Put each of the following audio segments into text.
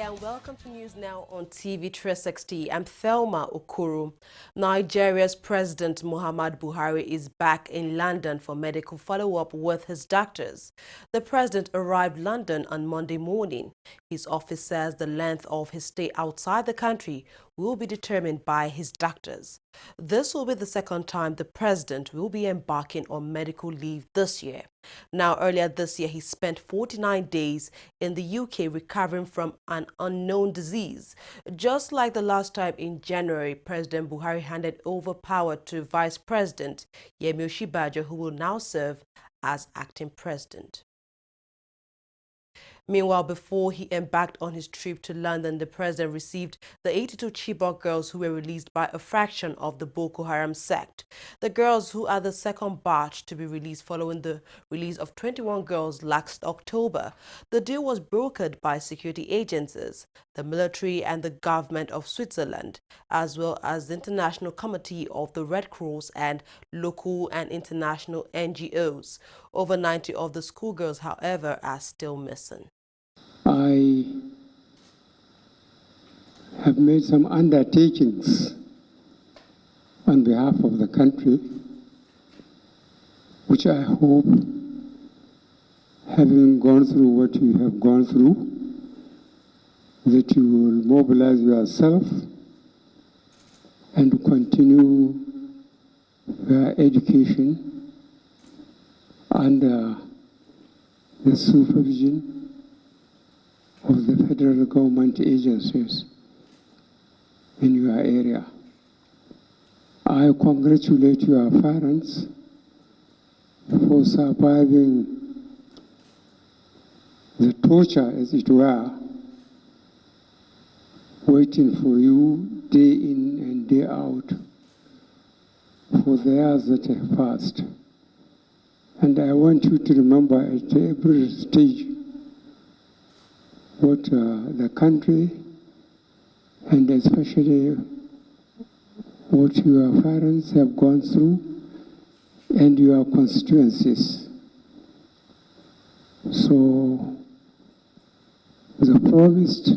and welcome to News Now on TV360. I'm Thelma Okuru. Nigeria's President Muhammadu Buhari is back in London for medical follow-up with his doctors. The president arrived London on Monday morning. His office says the length of his stay outside the country will be determined by his doctors. This will be the second time the president will be embarking on medical leave this year. Now, earlier this year, he spent 49 days in the UK recovering from an unknown disease. Just like the last time in January, President Buhari handed over power to Vice President Yemi Osinbajo, who will now serve as acting president. Meanwhile, before he embarked on his trip to London, the president received the 82 Chibok girls who were released by a fraction of the Boko Haram sect. The girls, who are the second batch to be released following the release of 21 girls last October. The deal was brokered by security agencies, the military and the government of Switzerland, as well as the International Committee of the Red Cross and local and international NGOs. Over 90 of the schoolgirls, however, are still missing. I have made some undertakings on behalf of the country, which I hope, having gone through what you have gone through, that you will mobilize yourself and continue your education under the supervision of the federal government agencies in your area. I congratulate your parents for surviving the torture, as it were, waiting for you day in and day out for the years that have passed. And I want you to remember at every stage what the country and especially what your parents have gone through and your constituencies. So the promise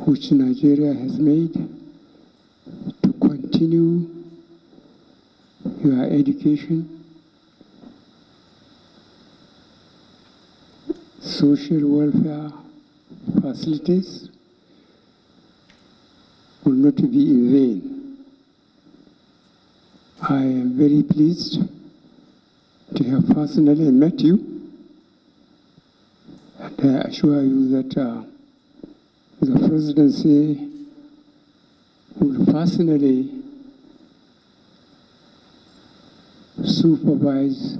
which Nigeria has made to continue your education, social welfare facilities will not be in vain. I am very pleased to have personally met you, and I assure you that the presidency will personally supervise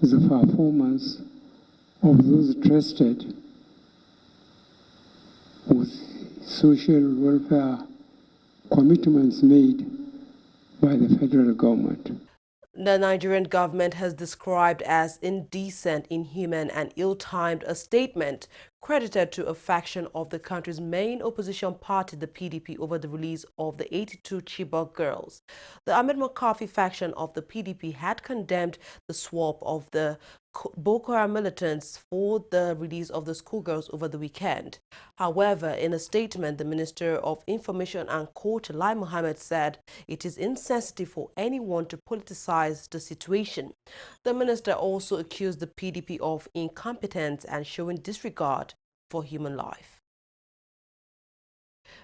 the performance of those trusted with social welfare commitments made by the federal government. The Nigerian government has described as indecent, inhuman, and ill-timed a statement credited to a faction of the country's main opposition party, the PDP, over the release of the 82 Chibok girls. The Ahmed McCarthy faction of the PDP had condemned the swap of the Boko Haram militants for the release of the schoolgirls over the weekend. However, in a statement, the Minister of Information and Culture, Lai Mohammed, said it is insensitive for anyone to politicize the situation. The minister also accused the PDP of incompetence and showing disregard for human life.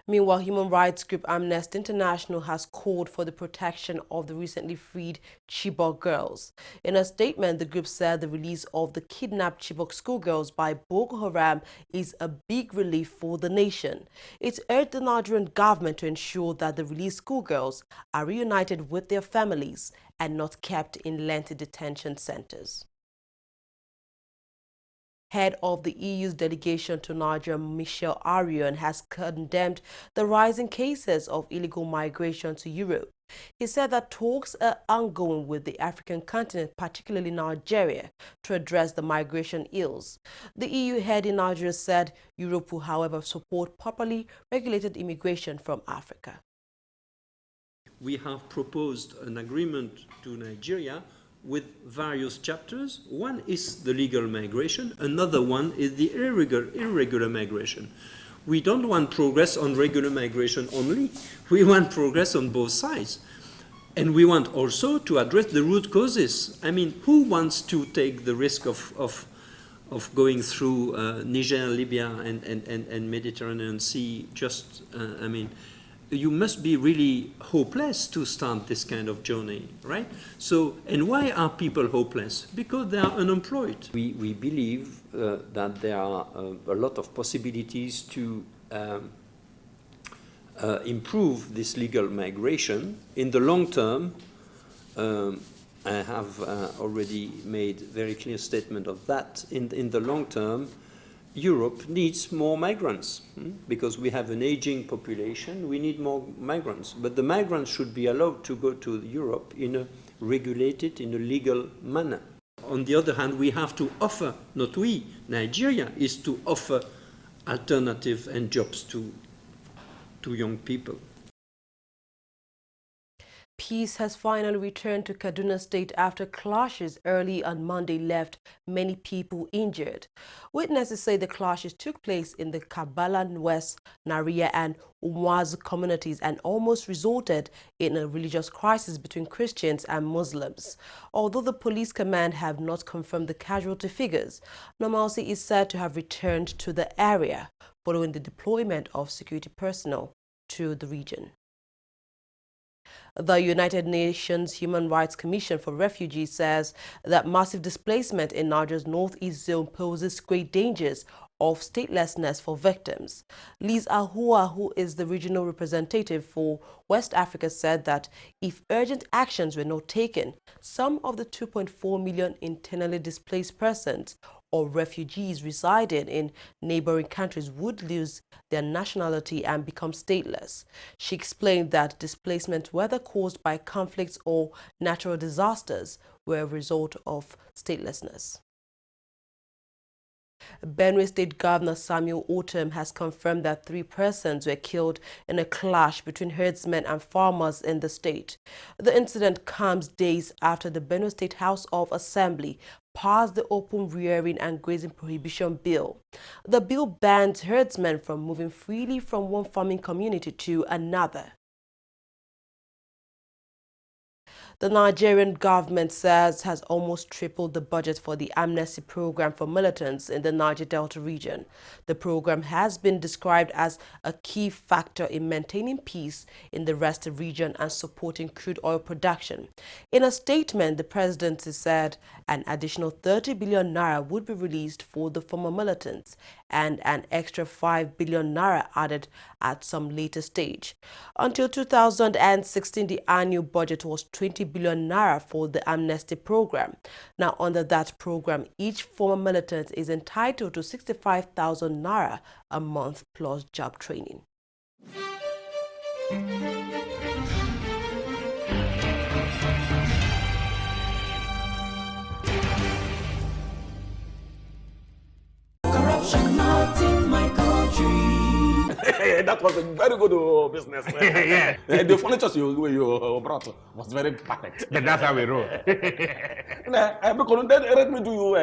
Meanwhile, human rights group Amnesty International has called for the protection of the recently freed Chibok girls. In a statement, the group said the release of the kidnapped Chibok schoolgirls by Boko Haram is a big relief for the nation. It urged the Nigerian government to ensure that the released schoolgirls are reunited with their families and not kept in lengthy detention centers. Head of the EU's delegation to Nigeria, Michel Arion, has condemned the rising cases of illegal migration to Europe. He said that talks are ongoing with the African continent, particularly Nigeria, to address the migration ills. The EU head in Nigeria said Europe will, however, support properly regulated immigration from Africa. We have proposed an agreement to Nigeria with various chapters. One is the legal migration, another one is the irregular migration. We don't want progress on regular migration only, we want progress on both sides. And we want also to address the root causes. I mean, who wants to take the risk of going through Niger, Libya, and Mediterranean Sea? Just, I mean, you must be really hopeless to start this kind of journey, right? So, and why are people hopeless? Because they are unemployed. We believe that there are a lot of possibilities to improve this legal migration. In the long term, I have already made very clear statement of that. In the long term, Europe needs more migrants because we have an aging population. We need more migrants, but the migrants should be allowed to go to Europe in a regulated, in a legal manner. On the other hand, we have to offer, not we, Nigeria, is to offer alternative and jobs to young people. Peace has finally returned to Kaduna State after clashes early on Monday left many people injured. Witnesses say the clashes took place in the Kabalan West, Naria and Umwazu communities and almost resulted in a religious crisis between Christians and Muslims. Although the police command have not confirmed the casualty figures, normalcy is said to have returned to the area following the deployment of security personnel to the region. The United Nations Human Rights Commission for Refugees says that massive displacement in Niger's northeast zone poses great dangers of statelessness for victims. Liz Ahua, who is the regional representative for West Africa, said that if urgent actions were not taken, some of the 2.4 million internally displaced persons or refugees residing in neighboring countries would lose their nationality and become stateless. She explained that displacement, whether caused by conflicts or natural disasters, were a result of statelessness. Benue State Governor Samuel Otom has confirmed that 3 persons were killed in a clash between herdsmen and farmers in the state. The incident comes days after the Benue State House of Assembly passed the Open Rearing and Grazing Prohibition Bill. The bill bans herdsmen from moving freely from one farming community to another. The Nigerian government says has almost tripled the budget for the amnesty program for militants in the Niger Delta region. The program has been described as a key factor in maintaining peace in the restive region and supporting crude oil production. In a statement, the presidency said an additional 30 billion naira would be released for the former militants and an extra 5 billion naira added at some later stage. Until 2016, the annual budget was 20 billion naira for the amnesty program. Now, under that program, each former militant is entitled to 65,000 naira a month plus job training. Corruption not in my country. That was a very good business. Yeah. The furniture you brought was very perfect. But that's how we roll. Then let me do you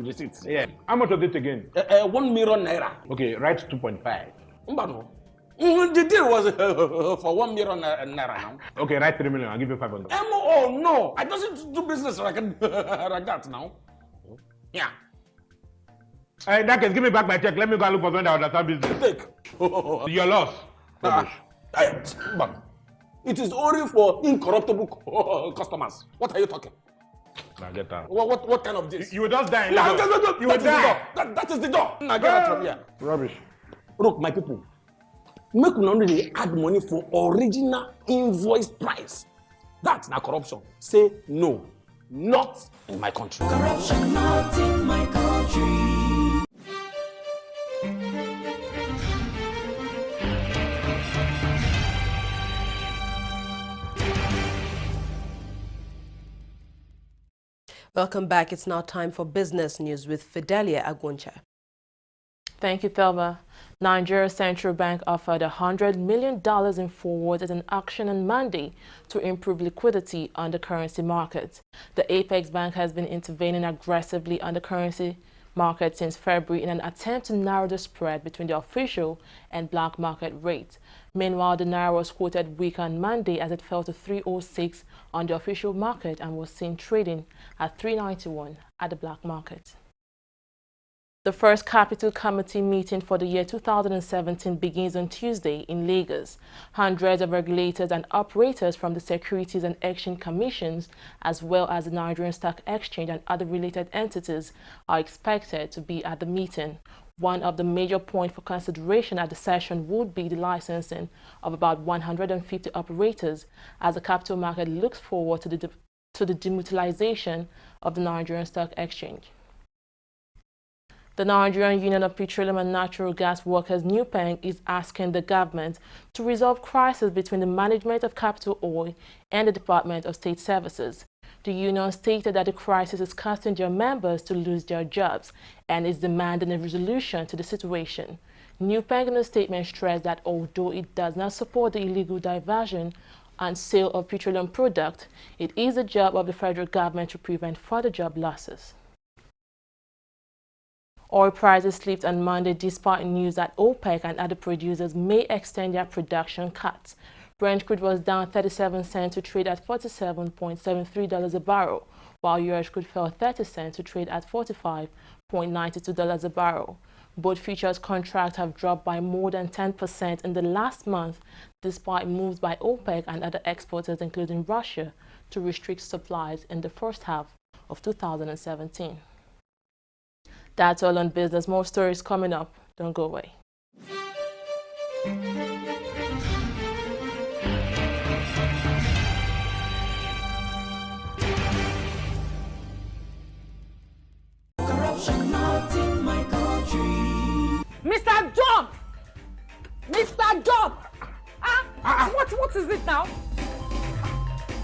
receipts. Yeah. How much was it again? 1 million naira. Okay, write 2.5. Mbano. The deal was for 1 million naira now. Okay, write 3 million. I'll give you 500. Oh no, I don't do business like that now. Yeah. In that case, give me back my check. Let me go and look for someone that understand business. Take. Your loss. Rubbish. It is only for incorruptible customers. What are you talking? Now get out. What kind of this? You will just die. No, You will die. That is the door. Now get out from here. Rubbish. Look, my people, make una really add money for original invoice price. That's not corruption. Say no, not in my country. Corruption not in my country. Welcome back. It's now time for business news with Fidelia Aguncha. Thank you, Thelma. Nigeria's central bank offered $100 million in forwards as an action on Monday to improve liquidity on the currency market. The Apex Bank has been intervening aggressively on the currency market since February in an attempt to narrow the spread between the official and black market rates. Meanwhile, the naira was quoted weak on Monday as it fell to 306 on the official market and was seen trading at 391 at the black market. The first Capital Committee meeting for the year 2017 begins on Tuesday in Lagos. Hundreds of regulators and operators from the Securities and Exchange Commissions, as well as the Nigerian Stock Exchange and other related entities, are expected to be at the meeting. One of the major points for consideration at the session would be the licensing of about 150 operators, as the capital market looks forward to the demutualization of the Nigerian Stock Exchange. The Nigerian Union of Petroleum and Natural Gas Workers, NUPENG, is asking the government to resolve crisis between the management of Capital Oil and the Department of State Services. The union stated that the crisis is causing their members to lose their jobs and is demanding a resolution to the situation. NUPENG in a statement stressed that although it does not support the illegal diversion and sale of petroleum products, it is the job of the federal government to prevent further job losses. Oil prices slipped on Monday despite news that OPEC and other producers may extend their production cuts. Brent crude was down 37 cents to trade at $47.73 a barrel, while US crude fell 30 cents to trade at $45.92 a barrel. Both futures contracts have dropped by more than 10% in the last month, despite moves by OPEC and other exporters, including Russia, to restrict supplies in the first half of 2017. That's all on business. More stories coming up. Don't go away. Corruption not in my country. Mr. John! Mr. John! What is it now?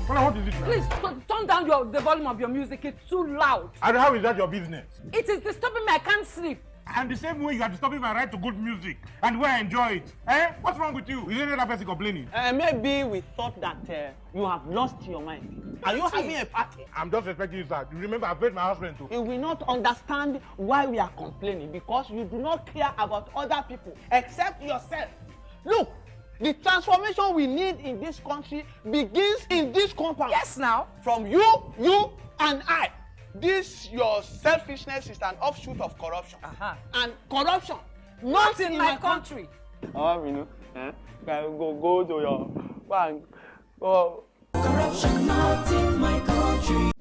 What is it now? Please turn down the volume of your music. It's too loud. And how is that your business? It is disturbing me. I can't sleep. And the same way you are disturbing my right to good music and where I enjoy it. Eh? What's wrong with you? Is any other person complaining? Maybe we thought that you have lost your mind. Are you having a party? I'm just expecting you, sir. You remember I paid my husband too. You will not understand why we are complaining because you do not care about other people except yourself. Look, the transformation we need in this country begins in this compound. Yes, now. From you, and I. This your selfishness is an offshoot of corruption. And corruption Not in my country. You know, go to your bank. Oh. Corruption not in my country.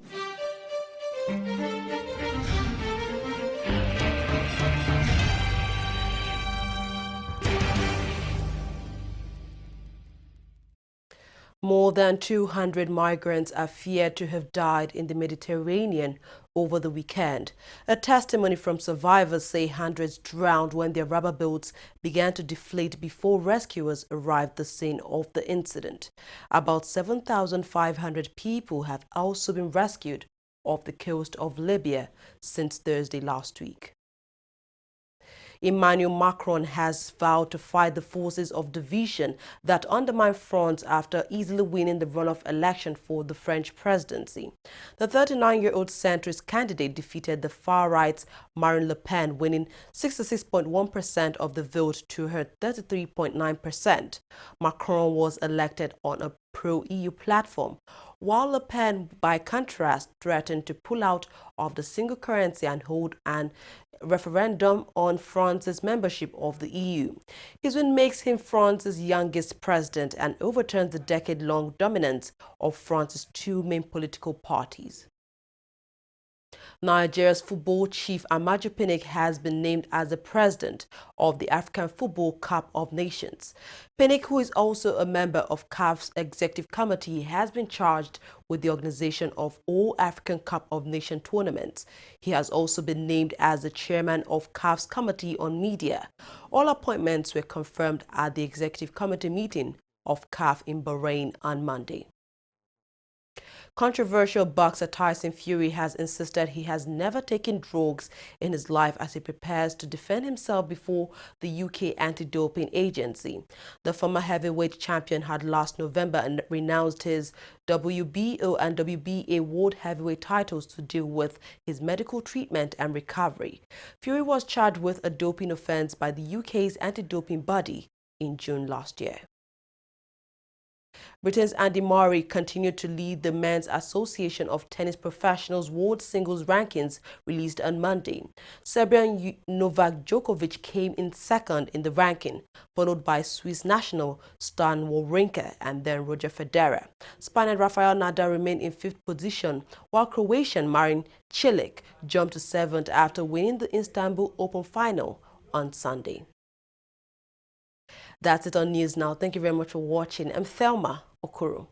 More than 200 migrants are feared to have died in the Mediterranean over the weekend. A testimony from survivors say hundreds drowned when their rubber boats began to deflate before rescuers arrived at the scene of the incident. About 7,500 people have also been rescued off the coast of Libya since Thursday last week. Emmanuel Macron has vowed to fight the forces of division that undermine France after easily winning the runoff election for the French presidency. The 39-year-old centrist candidate defeated the far-right's Marine Le Pen, winning 66.1% of the vote to her 33.9%. Macron was elected on a pro-EU platform, while Le Pen, by contrast, threatened to pull out of the single currency and hold an referendum on France's membership of the EU. His win makes him France's youngest president and overturns the decade-long dominance of France's two main political parties. Nigeria's football chief Amaju Pinnick has been named as the president of the African Football Cup of Nations. Pinnick, who is also a member of CAF's executive committee, has been charged with the organization of all African Cup of Nations tournaments. He has also been named as the chairman of CAF's Committee on Media. All appointments were confirmed at the executive committee meeting of CAF in Bahrain on Monday. Controversial boxer Tyson Fury has insisted he has never taken drugs in his life as he prepares to defend himself before the UK anti-doping agency. The former heavyweight champion had last November renounced his WBO and WBA world heavyweight titles to deal with his medical treatment and recovery. Fury was charged with a doping offence by the UK's anti-doping body in June last year. Britain's Andy Murray continued to lead the Men's Association of Tennis Professionals World Singles Rankings released on Monday. Serbian Novak Djokovic came in second in the ranking, followed by Swiss national Stan Wawrinka and then Roger Federer. Spaniard Rafael Nadal remained in fifth position, while Croatian Marin Cilic jumped to seventh after winning the Istanbul Open final on Sunday. That's it on News Now. Thank you very much for watching. I'm Thelma Okoro.